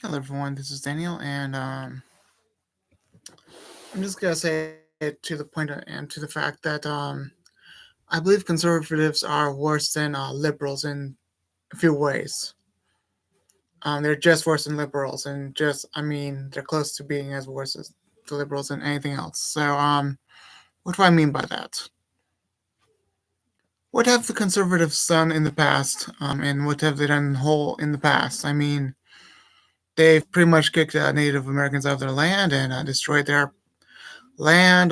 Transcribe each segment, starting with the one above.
Hello, everyone. This is Daniel, and I'm just gonna say it to the point and to the fact that I believe conservatives are worse than liberals in a few ways. They're just worse than liberals, and they're close to being as worse as the liberals and anything else. So, what do I mean by that? What have the conservatives done in the past, and what have they done whole in the past? They've pretty much kicked Native Americans out of their land and destroyed their land.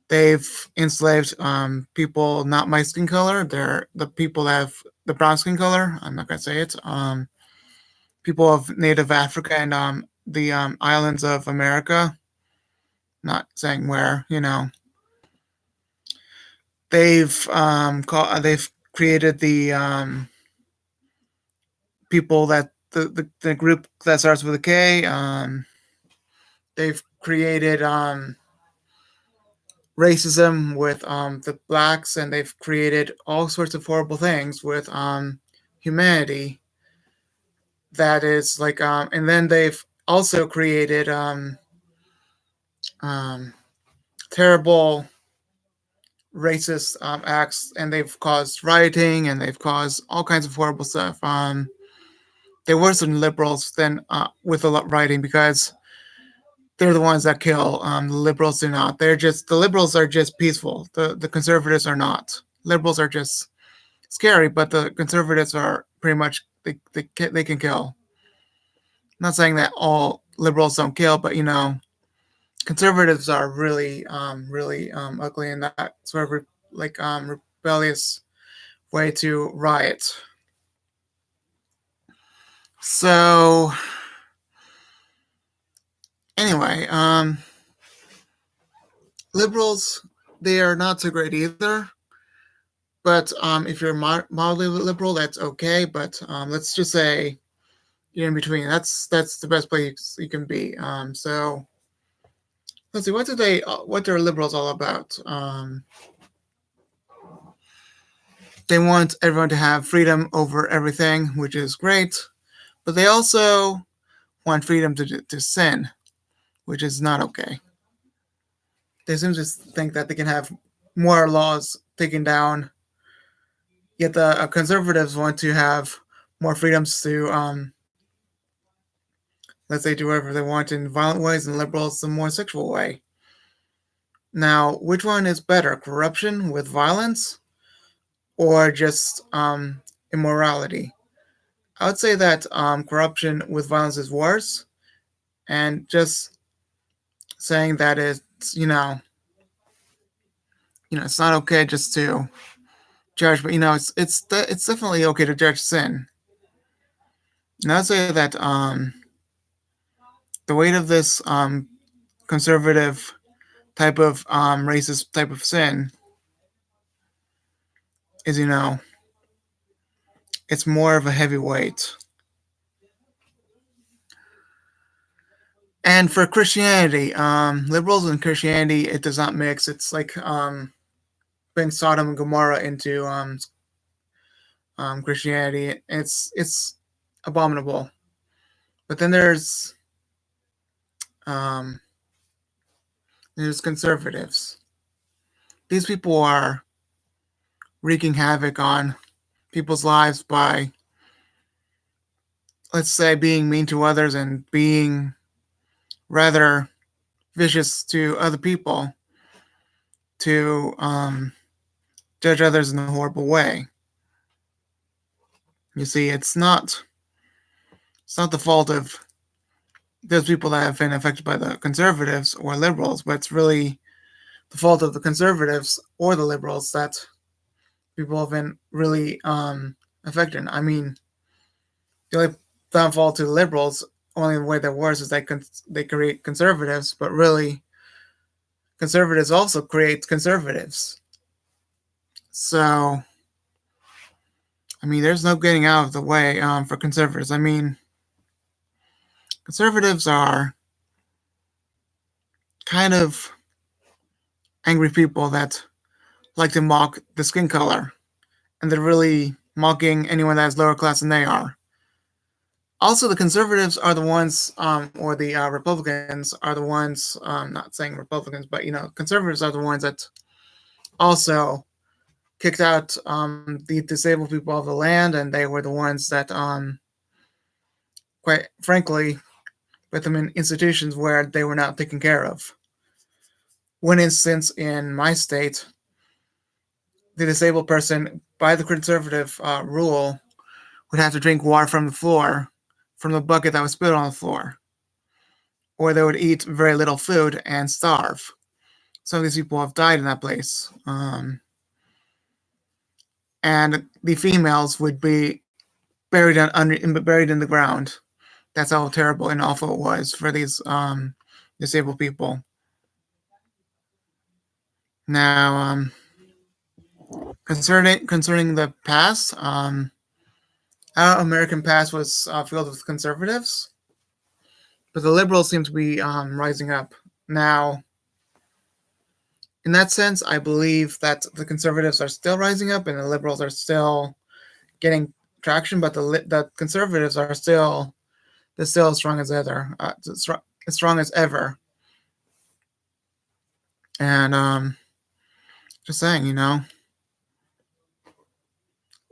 They've enslaved people not my skin color. They're the people that have the brown skin color. I'm not gonna say it. People of Native Africa and the islands of America. Not saying where. They've created the people that the group that starts with a K. They've created racism with the blacks, and they've created all sorts of horrible things with humanity. That is like, and then they've also created um, terrible racist acts, and they've caused rioting, and they've caused all kinds of horrible stuff. They're worse than liberals than with a lot rioting because they're the ones that kill. The liberals do not. The liberals are just peaceful. The conservatives are not. Liberals are just scary, but the conservatives are pretty much they can kill. I'm not saying that all liberals don't kill, but conservatives are really ugly in that sort of rebellious way to riot. So anyway, liberals, they are not so great either. But if you're mildly liberal, that's okay. But let's just say you're in between. That's the best place you can be. So let's see, what are liberals all about? They want everyone to have freedom over everything, which is great, but they also want freedom to sin, which is not okay. They seem to think that they can have more laws taken down, yet the conservatives want to have more freedoms to, let's say, do whatever they want in violent ways, and liberals the more sexual way. Now, which one is better, corruption with violence or just immorality? I would say that corruption with violence is worse, and just saying that it's not okay just to judge, but it's definitely okay to judge sin. And I'd say that the weight of this conservative type of racist type of sin is it's more of a heavy weight. And for Christianity, liberals and Christianity, it does not mix. It's like putting Sodom and Gomorrah into Christianity. It's abominable. But then um, there's conservatives. These people are wreaking havoc on people's lives by, let's say, being mean to others and being rather vicious to other people, to judge others in a horrible way. You see, it's not the fault of those people that have been affected by the conservatives or liberals, but it's really the fault of the conservatives or the liberals that people have been really affected. I mean, the only downfall to the liberals, only the way they're worse is they create conservatives, but really, conservatives also create conservatives. So, I mean, there's no getting out of the way for conservatives. I mean, conservatives are kind of angry people that like to mock the skin color, and they're really mocking anyone that is lower class than they are. Also, the conservatives are the ones, or the Republicans are the ones. Not saying Republicans, but conservatives are the ones that also kicked out the disabled people of the land, and they were the ones that, quite frankly, put them in institutions where they were not taken care of. One instance in my state, the disabled person, by the conservative rule, would have to drink water from the floor, from the bucket that was spilled on the floor, or they would eat very little food and starve. Some of these people have died in that place. And the females would be buried buried in the ground. That's how terrible and awful it was for these disabled people. Now, concerning the past, our American past was filled with conservatives, but the liberals seem to be rising up now. In that sense, I believe that the conservatives are still rising up and the liberals are still getting traction, but the conservatives are still as strong as ever, as strong as ever. And just saying,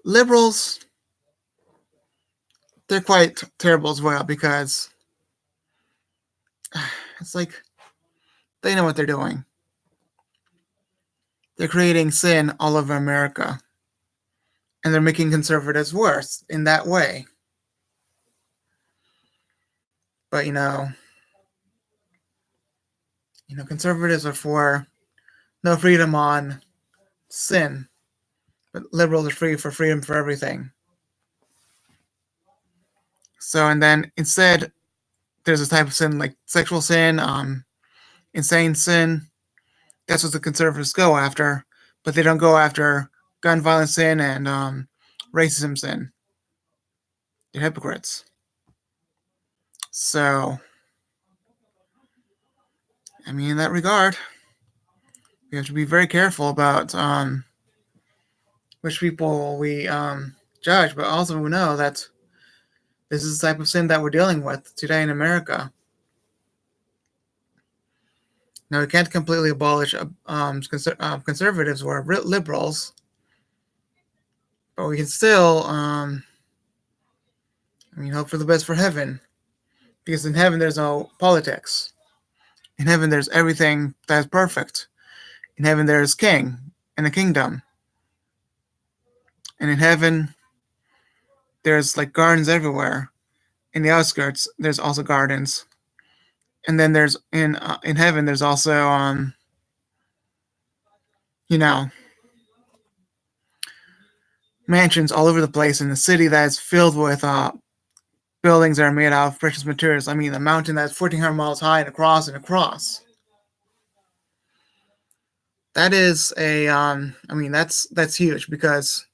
liberals, they're quite terrible as well, because it's like they know what they're doing. They're creating sin all over America, and they're making conservatives worse in that way. But conservatives are for no freedom on sin, but liberals are free for freedom for everything. So, and then instead, there's a type of sin like sexual sin, insane sin. That's what the conservatives go after, but they don't go after gun violence sin and racism sin. They're hypocrites. So, in that regard, we have to be very careful about which people we judge, but also we know that this is the type of sin that we're dealing with today in America. Now, we can't completely abolish conservatives or liberals, but we can still, hope for the best for heaven. Because in heaven, there's no politics. In heaven, there's everything that is perfect. In heaven, there's king and a kingdom. And in heaven, there's like gardens everywhere. In the outskirts, there's also gardens. And then there's in heaven, there's also mansions all over the place in the city that is filled with buildings that are made out of precious materials. A mountain that's 1,400 miles high and across. That is a that's huge, because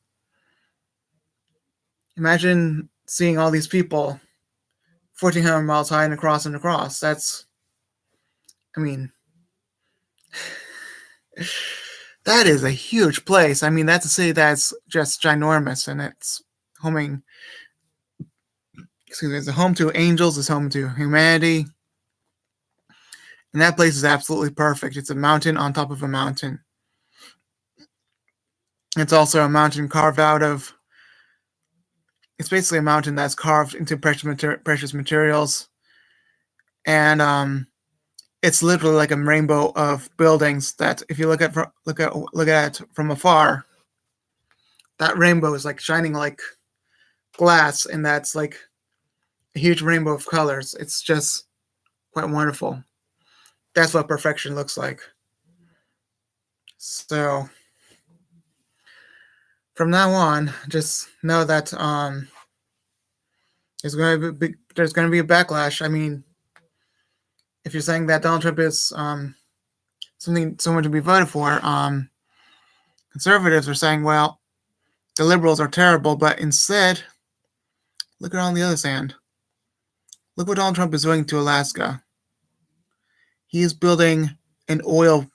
imagine seeing all these people 1,400 miles high and across. That's that is a huge place. That's a city that's just ginormous, and it's it's a home to angels, it's home to humanity. And that place is absolutely perfect. It's a mountain on top of a mountain. It's also a mountain carved out of, it's basically a mountain that's carved into precious materials. And it's literally like a rainbow of buildings that, if you look at from afar, that rainbow is like shining like glass, and that's like a huge rainbow of colors. It's just quite wonderful. That's what perfection looks like. So from now on, just know that there's going to be a backlash. If you're saying that Donald Trump is someone to be voted for, conservatives are saying, well, the liberals are terrible, but instead, look at on the other hand. Look what Donald Trump is doing to Alaska. He is building an oil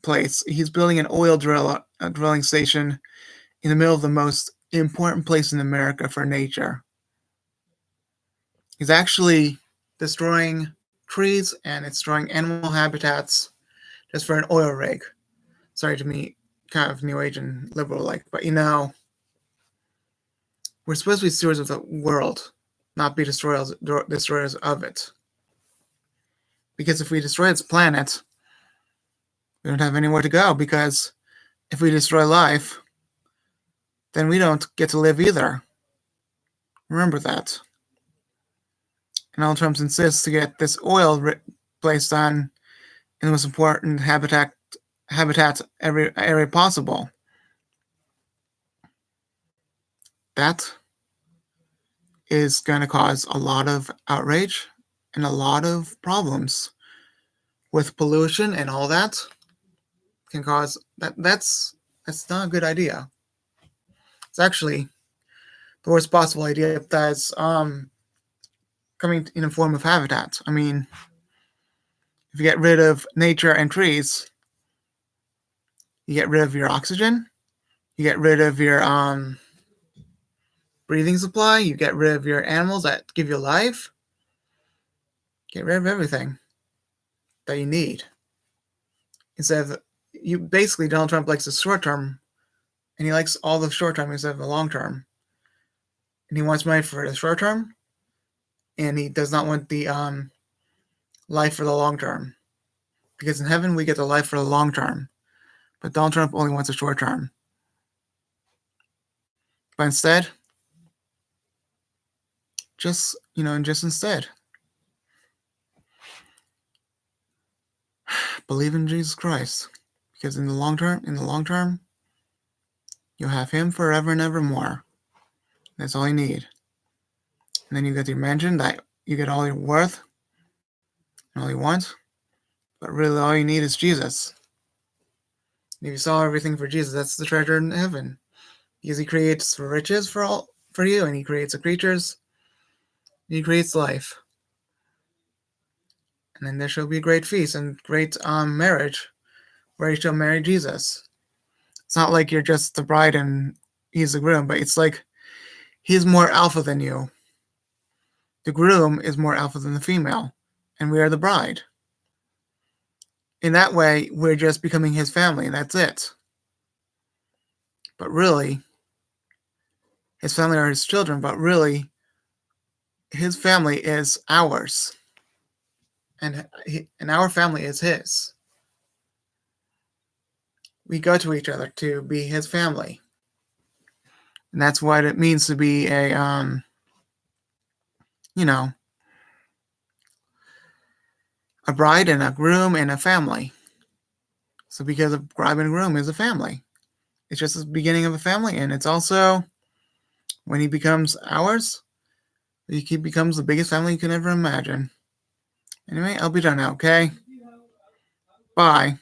place. He's building an oil drilling station in the middle of the most important place in America for nature. is actually destroying trees and it's destroying animal habitats just for an oil rig. Sorry to me, kind of new age and liberal like, but we're supposed to be stewards of the world, not be destroyers of it. Because if we destroy its planet, we don't have anywhere to go. Because if we destroy life, then we don't get to live either. Remember that. And Donald Trump insists to get this oil placed on in the most important habitat every area possible. That is going to cause a lot of outrage and a lot of problems with pollution and all that. Can cause that's not a good idea. It's actually the worst possible idea that's coming in the form of habitat. I mean, if you get rid of nature and trees, you get rid of your oxygen, you get rid of your breathing supply, you get rid of your animals that give you life, get rid of everything that you need. Instead of Donald Trump likes the short term, and he likes all the short term instead of the long term. And he wants money for the short term, and he does not want the life for the long term. Because in heaven we get the life for the long term, but Donald Trump only wants the short term. But instead, just instead, believe in Jesus Christ, because in the long term, you'll have Him forever and evermore. That's all you need. And then you get the mansion that you get all your worth and all you want, but really all you need is Jesus. And if you saw everything for Jesus, that's the treasure in heaven, because He creates riches for you, and He creates the creatures, and He creates life. And then there shall be a great feast and great marriage, where you shall marry Jesus. It's not like you're just the bride and He's the groom, but it's like He's more alpha than you. The groom is more alpha than the female, and we are the bride. In that way, we're just becoming His family, and that's it. But really, His family are His children, but really, His family is ours. And our family is His. We go to each other to be His family. And that's what it means to be a, a bride and a groom and a family. So because a bride and a groom is a family. It's just the beginning of a family, and it's also, when He becomes ours, He becomes the biggest family you can ever imagine. Anyway, I'll be done now, okay? Bye.